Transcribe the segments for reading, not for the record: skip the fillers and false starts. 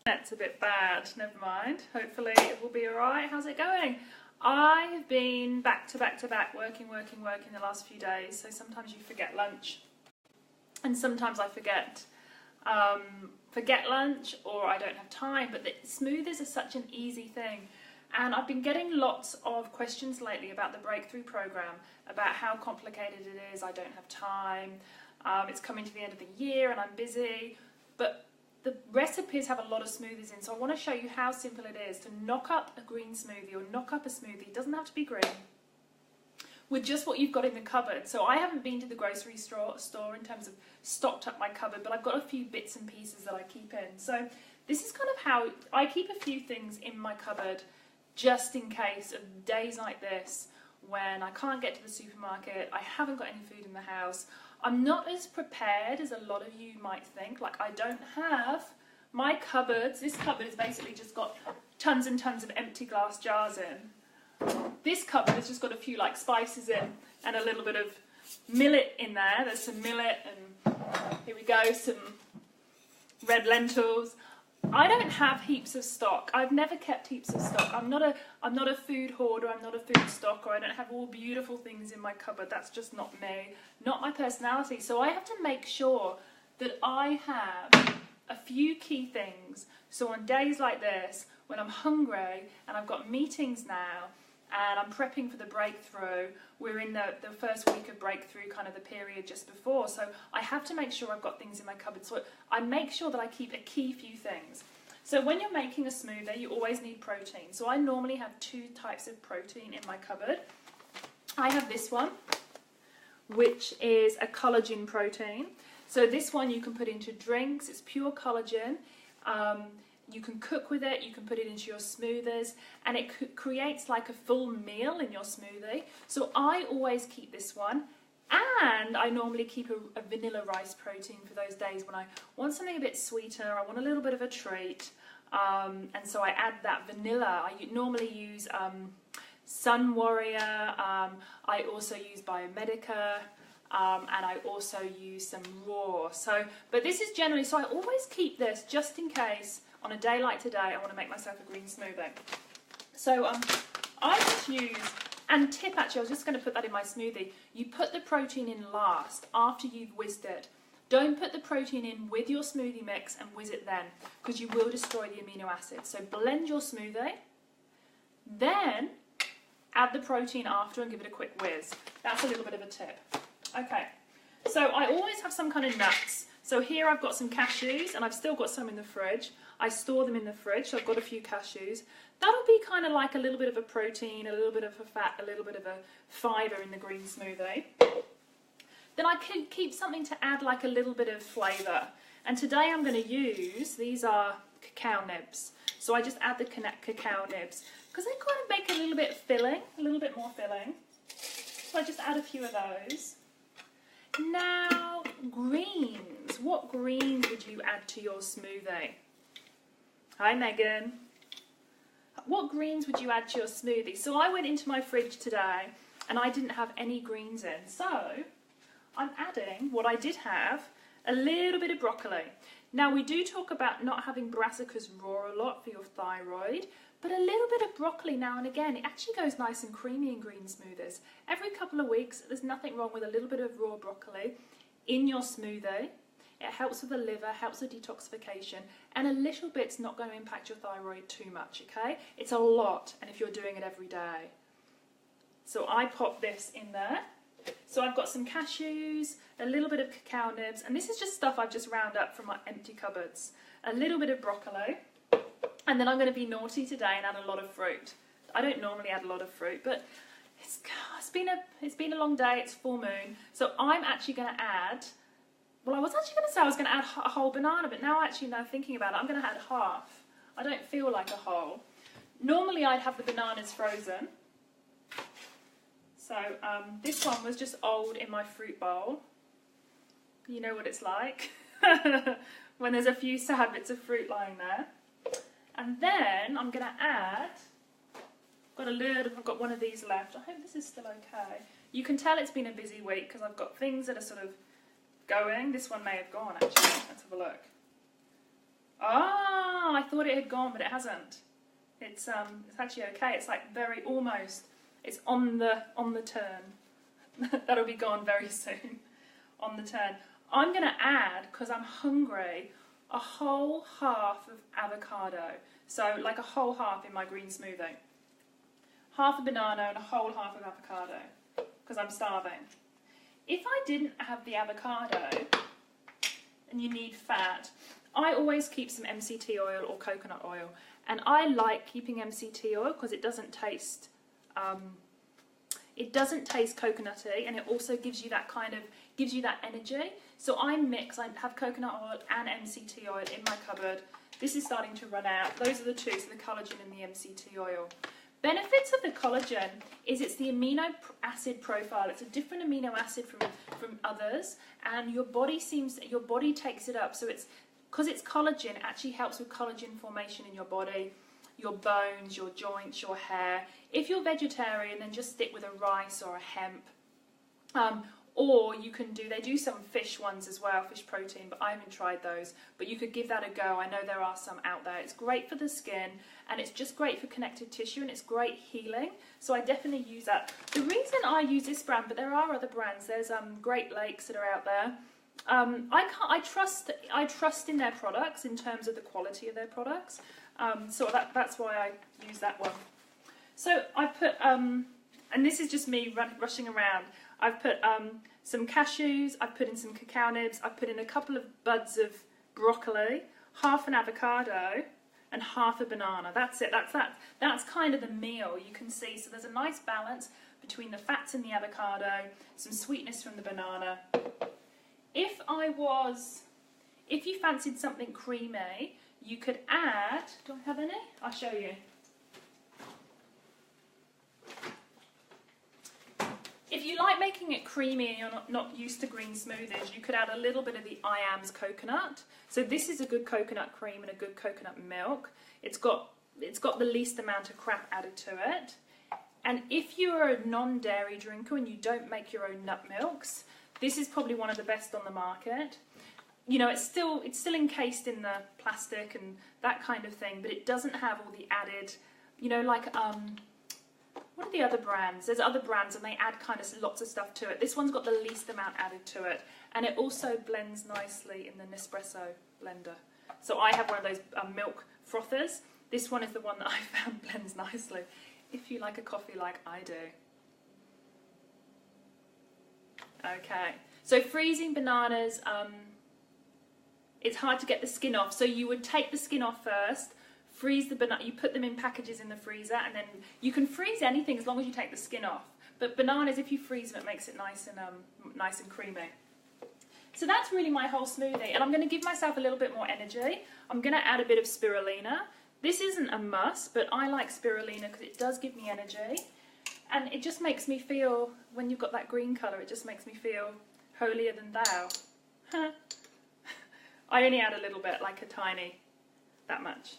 That's a bit bad. Never mind. Hopefully it will be alright. How's it going? I have been back to back to back working the last few days. So sometimes you forget lunch, and sometimes I forget lunch, or I don't have time. But the smoothies are such an easy thing, and I've been getting lots of questions lately about the breakthrough program, about how complicated it is. I don't have time. It's coming to the end of the year and I'm busy, but the recipes have a lot of smoothies in, so I want to show you how simple it is to knock up a green smoothie or knock up a smoothie. It doesn't have to be green, with just what you've got in the cupboard. So I haven't been to the grocery store in terms of stocked up my cupboard, but I've got a few bits and pieces that I keep in. So this is kind of how I keep a few things in my cupboard just in case of days like this when I can't get to the supermarket, I haven't got any food in the house. I'm not as prepared as a lot of you might think. Like, I don't have my cupboards. This cupboard has basically just got tons and tons of empty glass jars in. This cupboard has just got a few like spices in and a little bit of millet in there. There's some millet, and here we go, some red lentils. I don't have heaps of stock. I've never kept heaps of stock. I'm not a food hoarder. I'm not a food stocker. I don't have all beautiful things in my cupboard. That's just not me, not my personality. So I have to make sure that I have a few key things. So on days like this, when I'm hungry and I've got meetings now and I'm prepping for the breakthrough, we're in the first week of breakthrough, kind of the period just before, so I have to make sure I've got things in my cupboard. So I make sure that I keep a key few things. So when you're making a smoothie, you always need protein. So I normally have 2 types of protein in my cupboard. I have this one, which is a collagen protein. So this one you can put into drinks. It's pure collagen. You can cook with it, you can put it into your smoothies, and it creates like a full meal in your smoothie. So I always keep this one, and I normally keep a vanilla rice protein for those days when I want something a bit sweeter, I want a little bit of a treat, and so I add that vanilla. I normally use Sun Warrior, I also use Biomedica, and I also use some raw. So, but this is generally, so I always keep this just in case on a day like today I want to make myself a green smoothie. So I just use, and tip actually, I was just going to put that in my smoothie, you put the protein in last after you've whizzed it. Don't put the protein in with your smoothie mix and whiz it then, because you will destroy the amino acids. So blend your smoothie, then add the protein after and give it a quick whiz. That's a little bit of a tip. Okay, so I always have some kind of nuts. So here I've got some cashews, and I've still got some in the fridge. I store them in the fridge, so I've got a few cashews. That'll be kind of like a little bit of a protein, a little bit of a fat, a little bit of a fibre in the green smoothie. Then I can keep something to add like a little bit of flavour. And today I'm going to use, these are cacao nibs. So I just add the cacao nibs, because they kind of make a little bit filling, a little bit more filling. So I just add a few of those. Now, greens. What greens would you add to your smoothie? Hi, Megan. What greens would you add to your smoothie? So I went into my fridge today and I didn't have any greens in. So I'm adding what I did have, a little bit of broccoli. Now we do talk about not having brassicas raw a lot for your thyroid, but a little bit of broccoli now and again, it actually goes nice and creamy in green smoothies. Every couple of weeks, there's nothing wrong with a little bit of raw broccoli in your smoothie. It helps with the liver, helps with detoxification, and a little bit's not going to impact your thyroid too much, okay? It's a lot, and if you're doing it every day. So I pop this in there. So I've got some cashews, a little bit of cacao nibs, and this is just stuff I've just round up from my empty cupboards. A little bit of broccoli, and then I'm going to be naughty today and add a lot of fruit. I don't normally add a lot of fruit, but it's been a long day, it's full moon, so I'm actually going to add, well, I was actually going to say I was going to add a whole banana, but now thinking about it, I'm going to add half. I don't feel like a whole. Normally I'd have the bananas frozen. So this one was just old in my fruit bowl. You know what it's like when there's a few sad bits of fruit lying there. And then I'm going to add, I've got one of these left. I hope this is still okay. You can tell it's been a busy week because I've got things that are sort of going. This one may have gone actually. Let's have a look. Ah, I thought it had gone, but it hasn't. It's actually okay. It's like very almost. It's on the turn. That'll be gone very soon. On the turn. I'm going to add, because I'm hungry, a whole half of avocado. So like a whole half in my green smoothie. Half a banana and a whole half of avocado, because I'm starving. If I didn't have the avocado, and you need fat, I always keep some MCT oil or coconut oil. And I like keeping MCT oil because it doesn't taste coconutty, and it also gives you that energy. So I have coconut oil and MCT oil in my cupboard. This is starting to run out. Those are the two, so the collagen and the MCT oil. Benefits of the collagen is it's the amino acid profile. It's a different amino acid from others, and your body takes it up. So it's because it's collagen, it actually helps with collagen formation in your body, your bones, your joints, your hair. If you're vegetarian, then just stick with a rice or a hemp. Or you can they do some fish ones as well, fish protein, but I haven't tried those. But you could give that a go. I know there are some out there. It's great for the skin, and it's just great for connective tissue, and it's great healing. So I definitely use that. The reason I use this brand, but there are other brands. There's Great Lakes that are out there. I trust in their products in terms of the quality of their products. So that's why I use that one. So I put, and this is just me rushing around. I've put some cashews, I've put in some cacao nibs, I've put in a couple of buds of broccoli, half an avocado, and half a banana. That's it. That's kind of the meal, you can see. So there's a nice balance between the fats in the avocado, some sweetness from the banana. If you fancied something creamy, you could add, do I have any? I'll show you. If you like making it creamy and you're not used to green smoothies, you could add a little bit of the IAMS coconut. So this is a good coconut cream and a good coconut milk. It's got the least amount of crap added to it. And if you're a non-dairy drinker and you don't make your own nut milks, this is probably one of the best on the market. You know, it's still encased in the plastic and that kind of thing, but it doesn't have all the added, you know, like what are the other brands? There's other brands and they add kind of lots of stuff to it. This one's got the least amount added to it, and it also blends nicely in the Nespresso blender. So I have one of those milk frothers. This one is the one that I found blends nicely, if you like a coffee like I do. Okay, so freezing bananas, it's hard to get the skin off. So you would take the skin off first, freeze the banana, you put them in packages in the freezer, and then you can freeze anything as long as you take the skin off. But bananas, if you freeze them, it makes it nice and creamy. So that's really my whole smoothie, and I'm going to give myself a little bit more energy. I'm going to add a bit of spirulina. This isn't a must, but I like spirulina because it does give me energy, and it just makes me feel, when you've got that green colour, it just makes me feel holier than thou. I only add a little bit, like a tiny, that much.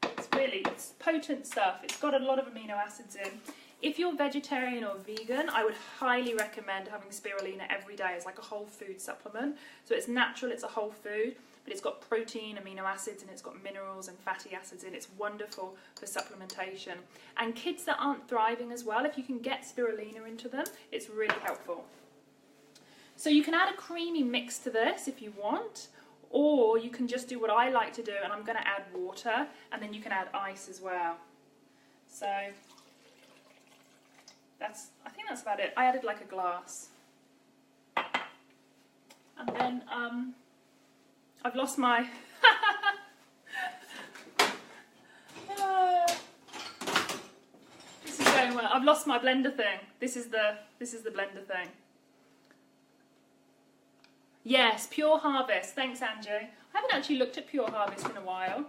It's potent stuff. It's got a lot of amino acids in. If you're vegetarian or vegan, I would highly recommend having spirulina every day as like a whole food supplement. So it's natural, it's a whole food, but it's got protein, amino acids, and it's got minerals and fatty acids in. It's wonderful for supplementation. And kids that aren't thriving as well, if you can get spirulina into them, it's really helpful. So you can add a creamy mix to this if you want, or you can just do what I like to do, and I'm going to add water, and then you can add ice as well. So I think that's about it. I added like a glass. And then I've lost my this is going well. I've lost my blender thing. This is the blender thing. Yes, Pure Harvest. Thanks, Angie. I haven't actually looked at Pure Harvest in a while.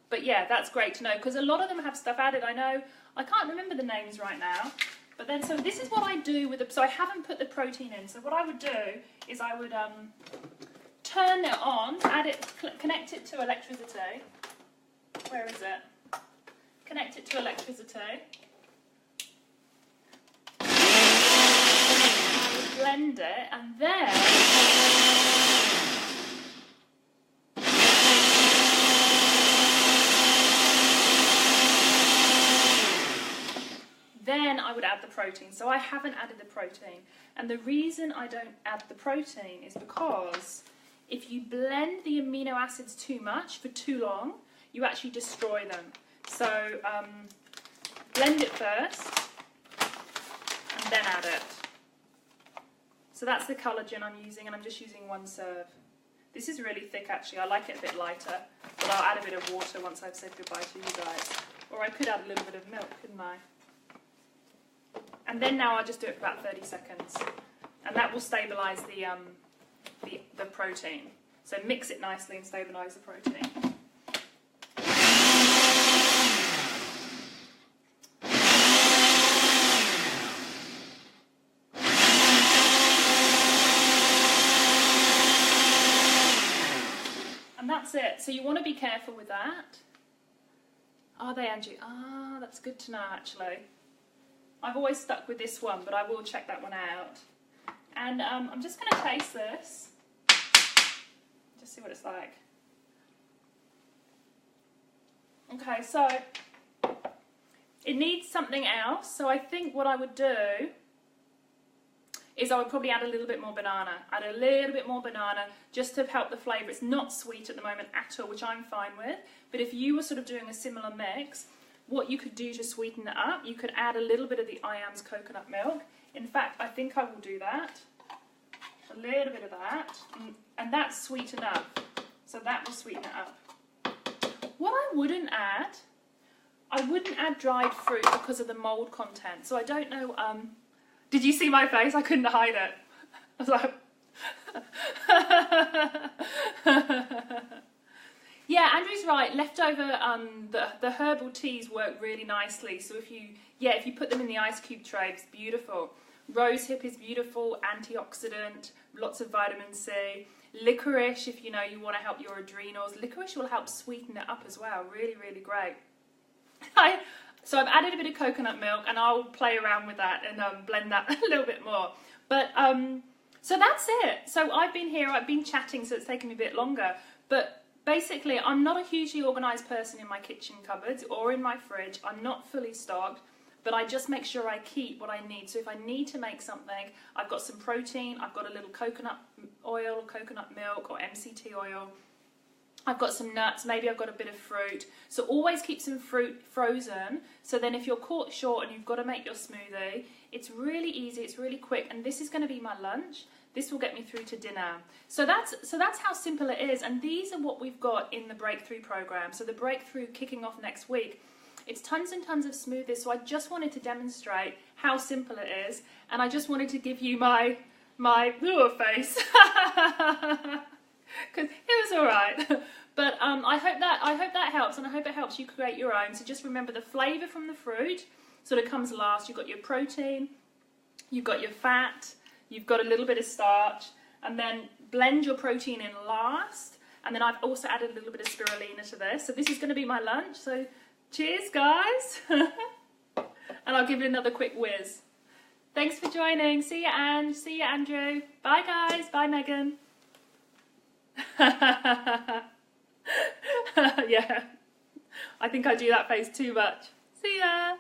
But yeah, that's great to know, because a lot of them have stuff added. I know, I can't remember the names right now. But then, so this is what I do with so I haven't put the protein in. So what I would do is I would turn it on, connect it to electricity. Where is it? Connect it to electricity. Blend it, and then then I would add the protein. So I haven't added the protein. And the reason I don't add the protein is because if you blend the amino acids too much for too long, you actually destroy them. So blend it first and then add it. So that's the collagen I'm using, and I'm just using 1 serve. This is really thick actually, I like it a bit lighter, but I'll add a bit of water once I've said goodbye to you guys. Or I could add a little bit of milk, couldn't I? And then now I'll just do it for about 30 seconds. And that will stabilise the protein. So mix it nicely and stabilise the protein. And that's it. So you want to be careful with that. Are they, Andrew? Ah, that's good to know actually. I've always stuck with this one, but I will check that one out. And I'm just going to taste this. Just see what it's like. Okay, so it needs something else. So I think what I would do is I would probably add a little bit more banana. Add a little bit more banana just to help the flavour. It's not sweet at the moment at all, which I'm fine with. But if you were sort of doing a similar mix, what you could do to sweeten it up, you could add a little bit of the IAMS coconut milk. In fact, I think I will do that. A little bit of that. And that's sweet enough. So that will sweeten it up. What I wouldn't add dried fruit because of the mould content. So I don't know, did you see my face? I couldn't hide it. I was like... Yeah, Andrew's right. Leftover, the herbal teas work really nicely. So if you put them in the ice cube tray, it's beautiful. Rosehip is beautiful, antioxidant, lots of vitamin C. Licorice, if you want to help your adrenals. Licorice will help sweeten it up as well. Really, really great. So I've added a bit of coconut milk, and I'll play around with that and blend that a little bit more. But so that's it. So I've been chatting, so it's taken me a bit longer. But basically, I'm not a hugely organised person in my kitchen cupboards or in my fridge. I'm not fully stocked, but I just make sure I keep what I need. So if I need to make something, I've got some protein, I've got a little coconut oil, or coconut milk, or MCT oil. I've got some nuts, maybe I've got a bit of fruit. So always keep some fruit frozen. So then if you're caught short and you've got to make your smoothie, it's really easy, it's really quick, and this is going to be my lunch. This will get me through to dinner. So that's how simple it is, and these are what we've got in the Breakthrough program. So the Breakthrough kicking off next week. It's tons and tons of smoothies, so I just wanted to demonstrate how simple it is, and I just wanted to give you my face, because it was all right. But I hope that helps, and I hope it helps you create your own. So just remember the flavour from the fruit sort of comes last. You've got your protein, you've got your fat, you've got a little bit of starch, and then blend your protein in last. And then I've also added a little bit of spirulina to this. So this is going to be my lunch. So cheers, guys. And I'll give it another quick whiz. Thanks for joining. See you, Ange. See you, Andrew. Bye, guys. Bye, Megan. Yeah. I think I do that face too much. See ya.